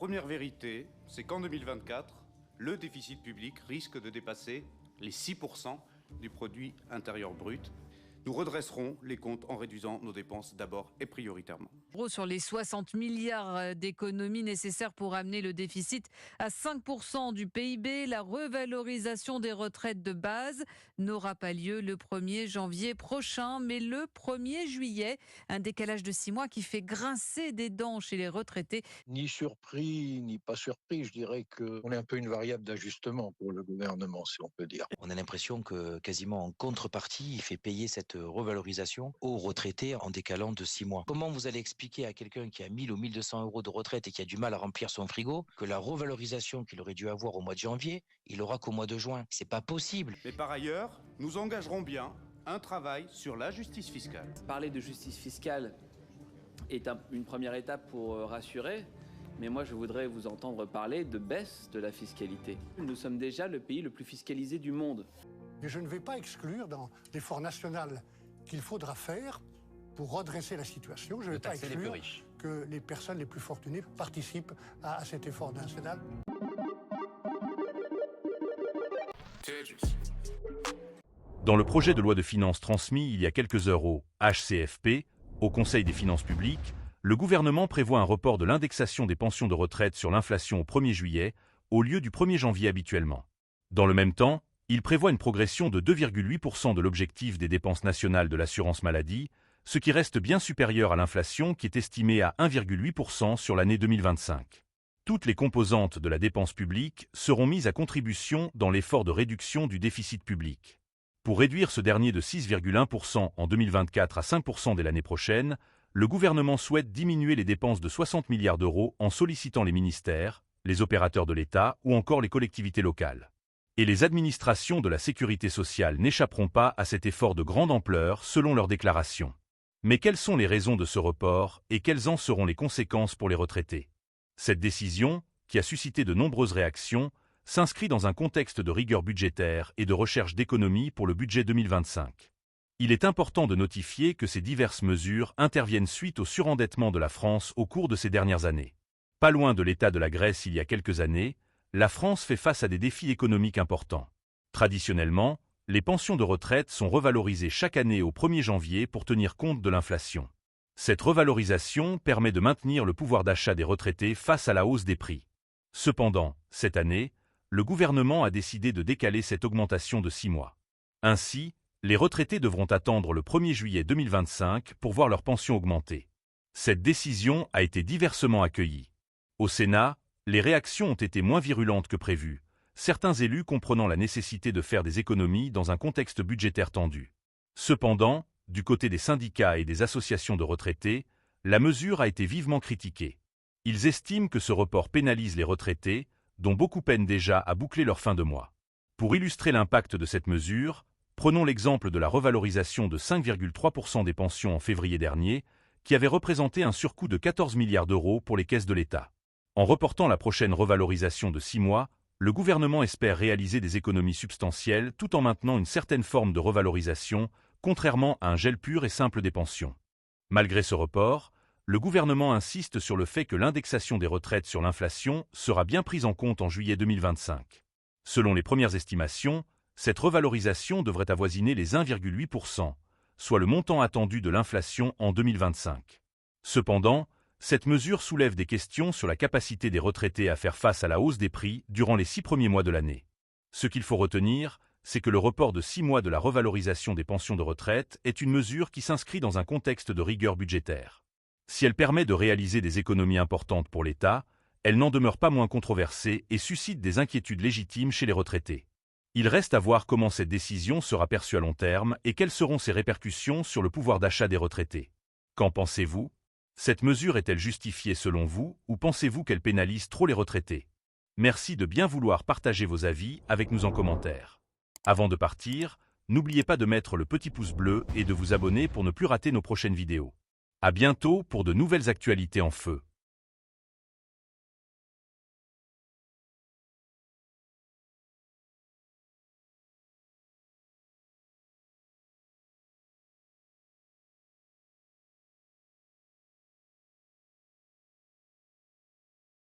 première vérité, c'est qu'en 2024, le déficit public risque de dépasser les 6% du produit intérieur brut. Nous redresserons les comptes en réduisant nos dépenses d'abord et prioritairement. Sur les 60 milliards d'économies nécessaires pour amener le déficit à 5% du PIB, la revalorisation des retraites de base n'aura pas lieu le 1er janvier prochain, mais le 1er juillet. Un décalage de 6 mois qui fait grincer des dents chez les retraités. Ni surpris, ni pas surpris, je dirais qu'on est un peu une variable d'ajustement pour le gouvernement, si on peut dire. On a l'impression que quasiment en contrepartie, il fait payer cette revalorisation aux retraités en décalant de 6 mois. Comment vous allez expliquer à quelqu'un qui a 1000 ou 1200 euros de retraite et qui a du mal à remplir son frigo que la revalorisation qu'il aurait dû avoir au mois de janvier, il aura qu'au mois de juin? C'est pas possible. Mais par ailleurs, nous engagerons bien un travail sur la justice fiscale. Parler de justice fiscale est une première étape pour rassurer, mais moi je voudrais vous entendre parler de baisse de la fiscalité. Nous sommes déjà le pays le plus fiscalisé du monde. Et je ne vais pas exclure dans l'effort national qu'il faudra faire pour redresser la situation, je ne vais pas exclure que les personnes les plus fortunées participent à cet effort national. Dans le projet de loi de finances transmis il y a quelques heures au HCFP, au Conseil des finances publiques, le gouvernement prévoit un report de l'indexation des pensions de retraite sur l'inflation au 1er juillet, au lieu du 1er janvier habituellement. Dans le même temps, il prévoit une progression de 2,8% de l'objectif des dépenses nationales de l'assurance maladie, ce qui reste bien supérieur à l'inflation qui est estimée à 1,8% sur l'année 2025. Toutes les composantes de la dépense publique seront mises à contribution dans l'effort de réduction du déficit public. Pour réduire ce dernier de 6,1% en 2024 à 5% dès l'année prochaine, le gouvernement souhaite diminuer les dépenses de 60 milliards d'euros en sollicitant les ministères, les opérateurs de l'État ou encore les collectivités locales. Et les administrations de la sécurité sociale n'échapperont pas à cet effort de grande ampleur selon leurs déclarations. Mais quelles sont les raisons de ce report et quelles en seront les conséquences pour les retraités? Cette décision, qui a suscité de nombreuses réactions, s'inscrit dans un contexte de rigueur budgétaire et de recherche d'économies pour le budget 2025. Il est important de notifier que ces diverses mesures interviennent suite au surendettement de la France au cours de ces dernières années. Pas loin de l'état de la Grèce il y a quelques années, la France fait face à des défis économiques importants. Traditionnellement, les pensions de retraite sont revalorisées chaque année au 1er janvier pour tenir compte de l'inflation. Cette revalorisation permet de maintenir le pouvoir d'achat des retraités face à la hausse des prix. Cependant, cette année, le gouvernement a décidé de décaler cette augmentation de 6 mois. Ainsi, les retraités devront attendre le 1er juillet 2025 pour voir leur pension augmenter. Cette décision a été diversement accueillie. Au Sénat, les réactions ont été moins virulentes que prévu, certains élus comprenant la nécessité de faire des économies dans un contexte budgétaire tendu. Cependant, du côté des syndicats et des associations de retraités, la mesure a été vivement critiquée. Ils estiment que ce report pénalise les retraités, dont beaucoup peinent déjà à boucler leur fin de mois. Pour illustrer l'impact de cette mesure, prenons l'exemple de la revalorisation de 5,3% des pensions en février dernier, qui avait représenté un surcoût de 14 milliards d'euros pour les caisses de l'État. En reportant la prochaine revalorisation de 6 mois, le gouvernement espère réaliser des économies substantielles tout en maintenant une certaine forme de revalorisation, contrairement à un gel pur et simple des pensions. Malgré ce report, le gouvernement insiste sur le fait que l'indexation des retraites sur l'inflation sera bien prise en compte en juillet 2025. Selon les premières estimations, cette revalorisation devrait avoisiner les 1,8%, soit le montant attendu de l'inflation en 2025. Cependant, cette mesure soulève des questions sur la capacité des retraités à faire face à la hausse des prix durant les 6 premiers mois de l'année. Ce qu'il faut retenir, c'est que le report de 6 mois de la revalorisation des pensions de retraite est une mesure qui s'inscrit dans un contexte de rigueur budgétaire. Si elle permet de réaliser des économies importantes pour l'État, elle n'en demeure pas moins controversée et suscite des inquiétudes légitimes chez les retraités. Il reste à voir comment cette décision sera perçue à long terme et quelles seront ses répercussions sur le pouvoir d'achat des retraités. Qu'en pensez-vous? Cette mesure est-elle justifiée selon vous ou pensez-vous qu'elle pénalise trop les retraités? Merci de bien vouloir partager vos avis avec nous en commentaire. Avant de partir, n'oubliez pas de mettre le petit pouce bleu et de vous abonner pour ne plus rater nos prochaines vidéos. À bientôt pour de nouvelles actualités en feu.